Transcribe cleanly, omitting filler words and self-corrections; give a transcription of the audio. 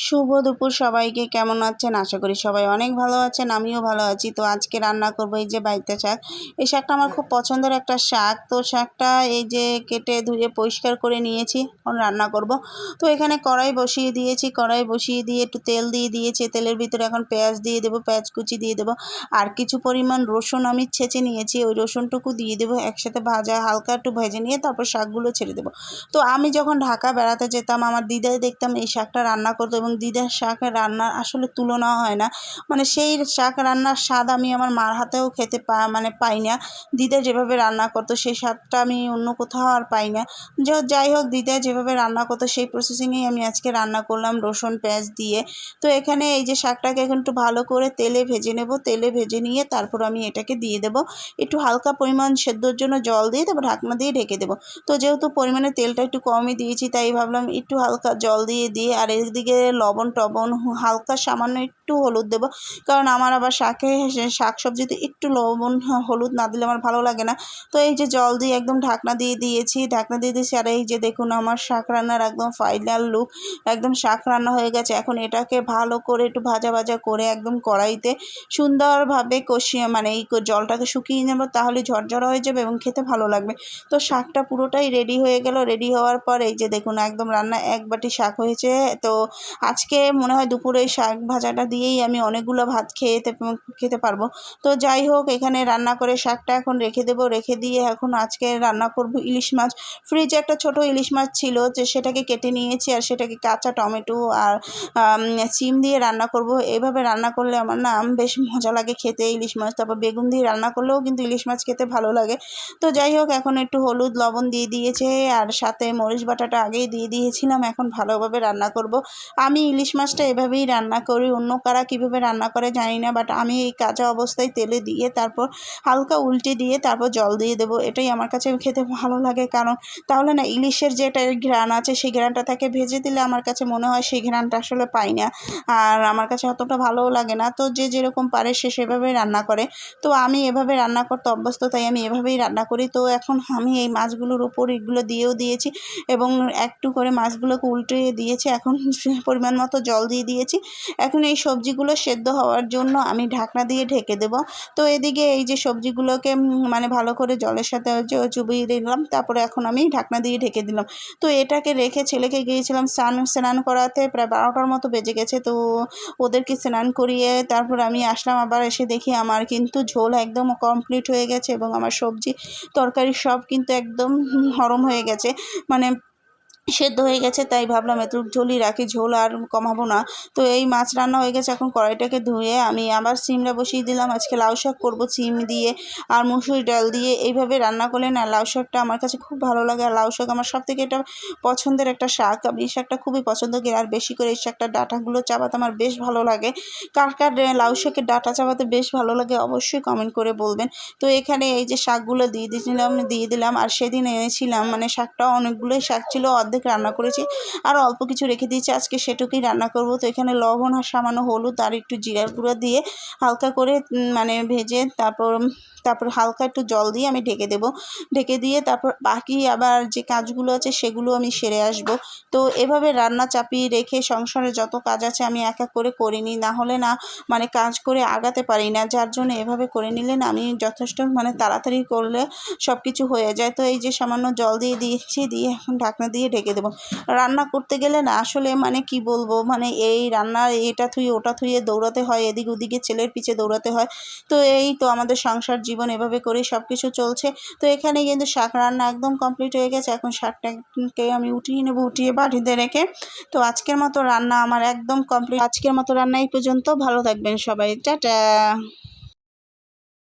শুভ দুপুর সবাইকে। কেমন আছেন? আশা করি সবাই অনেক ভালো আছেন, আমিও ভালো আছি। তো আজকে রান্না করব এই যে বাইতে শাক। এই শাকটা আমার খুব পছন্দের একটা শাক। তো শাকটা এই যে কেটে ধুয়ে পরিষ্কার করে নিয়েছি, এখন রান্না করব। তো এখানে কড়াই বসিয়ে দিয়েছি, কড়াই বসিয়ে দিয়ে একটু তেল দিয়ে দিয়েছি। তেলের ভিতরে এখন পেঁয়াজ দিয়ে দেবো, পেঁয়াজ কুচি দিয়ে দেবো, আর কিছু পরিমাণ রসুন আমি ছেঁচে নিয়েছি, ওই রসুনটুকু দিয়ে দেবো। একসাথে হালকা একটু ভেজে নিয়ে তারপর শাকগুলো ছেড়ে দেবো। তো আমি যখন ঢাকা বেড়াতে যেতাম, আমার দিদাই দেখতাম এই শাকটা রান্না করতো, এবং দিদার শাকের রান্নার আসলে তুলনা হয় না। মানে সেই শাক রান্নার স্বাদ আমি আমার মার হাতেও খেতে পাই না। দিদা যেভাবে রান্না করতো সেই স্বাদটা আমি অন্য কোথাও আর পাই না। যাই হোক, দিদা যেভাবে রান্না করতো সেই প্রসেসিংয়েই আমি আজকে রান্না করলাম রসুন পেঁয়াজ দিয়ে। তো এখানে এই যে শাকটাকে এখন একটু ভালো করে তেলে ভেজে নেব। তেলে ভেজে নিয়ে তারপর আমি এটাকে দিয়ে দেবো। একটু হালকা পরিমাণ সেদ্ধর জন্য জল দিয়ে তারপর ঢাকনা দিয়ে ঢেকে দেবো। তো যেহেতু পরিমাণে তেলটা একটু কমই দিয়েছি, তাই ভাবলাম একটু হালকা জল দিয়ে আর এদিকে লবণ টবণ হালকা সামান্য একটু হলুদ দেবো, কারণ আমার আবার শাক সবজিতে একটু লবণ হলুদ না দিলে আমার ভালো লাগে না। তো এই যে জল দিয়ে একদম ঢাকনা দিয়ে দিয়েছি, আর এই যে দেখুন আমার শাক রান্নার একদম ফাইনাল লুক। একদম শাক রান্না হয়ে গেছে। এখন এটাকে ভালো করে একটু ভাজা ভাজা করে একদম কড়াইতে সুন্দরভাবে কষিয়ে এই জলটাকে শুকিয়ে নেব, তাহলে ঝরঝরা হয়ে যাবে এবং খেতে ভালো লাগবে। তো শাকটা পুরোটাই রেডি হয়ে গেল। রেডি হওয়ার পর এই যে দেখুন একদম রান্না এক বাটি শাক হয়েছে। তো আজকে মনে হয় দুপুরে এই শাক ভাজাটা দিয়েই আমি অনেকগুলো ভাত খেতে পারবো। তো যাই হোক, এখানে রান্না করে শাকটা এখন রেখে দেবো। রেখে দিয়ে এখন আজকে রান্না করব ইলিশ মাছ। ফ্রিজে একটা ছোট ইলিশ মাছ ছিল, যে সেটাকে কেটে নিয়েছি, আর সেটাকে কাঁচা টমেটো আর সিম দিয়ে রান্না করব। এভাবে রান্না করলে আমার না বেশ মজা লাগে খেতে ইলিশ মাছ। তারপর বেগুন দিয়ে রান্না করলেও কিন্তু ইলিশ মাছ খেতে ভালো লাগে। তো যাই হোক, এখন একটু হলুদ লবণ দিয়ে দিয়েছে, আর সাথে মরিচ বাটাটা আগেই দিয়ে দিয়েছিলাম। এখন ভালোভাবে রান্না করব। আমি ইলিশ মাছটা এভাবেই রান্না করি, অন্য কারা কীভাবে রান্না করে জানি না, বাট আমি এই কাঁচা অবস্থায় তেলে দিয়ে তারপর হালকা উল্টে দিয়ে তারপর জল দিয়ে দেবো। এটাই আমার কাছে খেতে ভালো লাগে, কারণ তাহলে না ইলিশের যেটা ঘ্রাণ আছে সেই ঘ্রাণটা থাকে। ভেজে দিলে আমার কাছে মনে হয় সেই ঘ্রাণটা আসলে পাই না, আর আমার কাছে অতটা ভালোও লাগে না। তো যে যেরকম পারে সে সেভাবেই রান্না করে। তো আমি এভাবে রান্না করতে অভ্যস্ত, তাই আমি এভাবেই রান্না করি। তো এখন আমি এই মাছগুলোর উপর এগুলো দিয়েও দিয়েছি, এবং একটু করে মাছগুলোকে উল্টে দিয়েছি। এখন পরিমাণ মতো জল দিয়ে দিয়েছি। এখন এই সবজিগুলো সেদ্ধ হওয়ার জন্য আমি ঢাকনা দিয়ে ঢেকে দেব। তো এদিকে এই যে সবজিগুলোকে ভালো করে জলের সাথে চুবিয়ে দিলাম, তারপরে এখন আমি ঢাকনা দিয়ে ঢেকে দিলাম। তো এটাকে রেখে ছেলেকে গিয়েছিলাম স্নান করাতে, প্রায় 12টার মতো বেজে গেছে। তো ওদেরকে স্নান করিয়ে তারপর আমি আসলাম। আবার এসে দেখি আমার কিন্তু ঝোল একদম কমপ্লিট হয়ে গেছে, এবং আমার সবজি তরকারি সব কিন্তু একদম নরম হয়ে গেছে, সেদ্ধ হয়ে গেছে। তাই ভাবলাম এতটুকু ঝোলই রাখি, ঝোল আর কমাবো না। তো এই মাছ রান্না হয়ে গেছে। এখন কড়াইটাকে ধুয়ে আমি আবার সিমটা বসিয়ে দিলাম। আজকে লাউ শাক করবো সিম দিয়ে আর মুসুরি ডাল দিয়ে। এইভাবে রান্না করলে না লাউ শাকটা আমার কাছে খুব ভালো লাগে। আর লাউ শাক আমার সবথেকে এটা পছন্দের একটা শাক। আমি এই শাকটা খুবই পছন্দ করি, আর বেশি করে এই শাকটার ডাঁটাগুলো চাবাতে আমার বেশ ভালো লাগে। কার কার লাউ শাকের ডাঁটা চাবাতে বেশ ভালো লাগে অবশ্যই কমেন্ট করে বলবেন। তো এখানে এই যে শাকগুলো দিয়ে দিলাম। আর সেদিন এনেছিলাম শাকটা অনেকগুলোই শাক ছিল, অর্ধেক রান্না করেছি, আর অল্প কিছু রেখে দিয়েছি। আজকে সেটুকুই রান্না করব। তো এখানে লবণ আর সামান্য হলুদ আর একটু জিরার গুঁড়ো দিয়ে হালকা করে ভেজে তারপর হালকা একটু জল দিয়ে আমি ঢেকে দেব। ঢেকে দিয়ে তারপর বাকি আবার যে কাজগুলো আছে সেগুলো আমি সেরে আসব। তো এভাবে রান্না চাপিয়ে রেখে সংসারে যত কাজ আছে আমি এক এক করে করিনি, না হলে না কাজ করে আগাতে পারি না। যার জন্য এভাবে করে নিলে না আমি যথেষ্ট তাড়াতাড়ি করলে সব কিছু হয়ে যায়। তো এই যে সামান্য জল দিয়ে দিয়েছি, দিয়ে এখন ঢাকনা দিয়ে ঢেকে দেবো। রান্না করতে গেলে না আসলে কি বলবো, এই রান্না এটা থুয়ে ওটা থুয়ে দৌড়াতে হয়, এদিক ওদিকে ছেলের পিছে দৌড়াতে হয়। তো এই তো আমাদের সংসার জীবন, এভাবে করে সব কিছু চলছে। তো এখানে কিন্তু শাক রান্না একদম কমপ্লিট হয়ে গেছে। এখন শাকটাকে আমি উঠিয়ে নেবো, উঠিয়ে বাটিতে রেখে। তো আজকের মতো রান্না আমার একদম কমপ্লিট। আজকের মতো রান্না এই পর্যন্ত। ভালো থাকবেন সবাই, টাটা।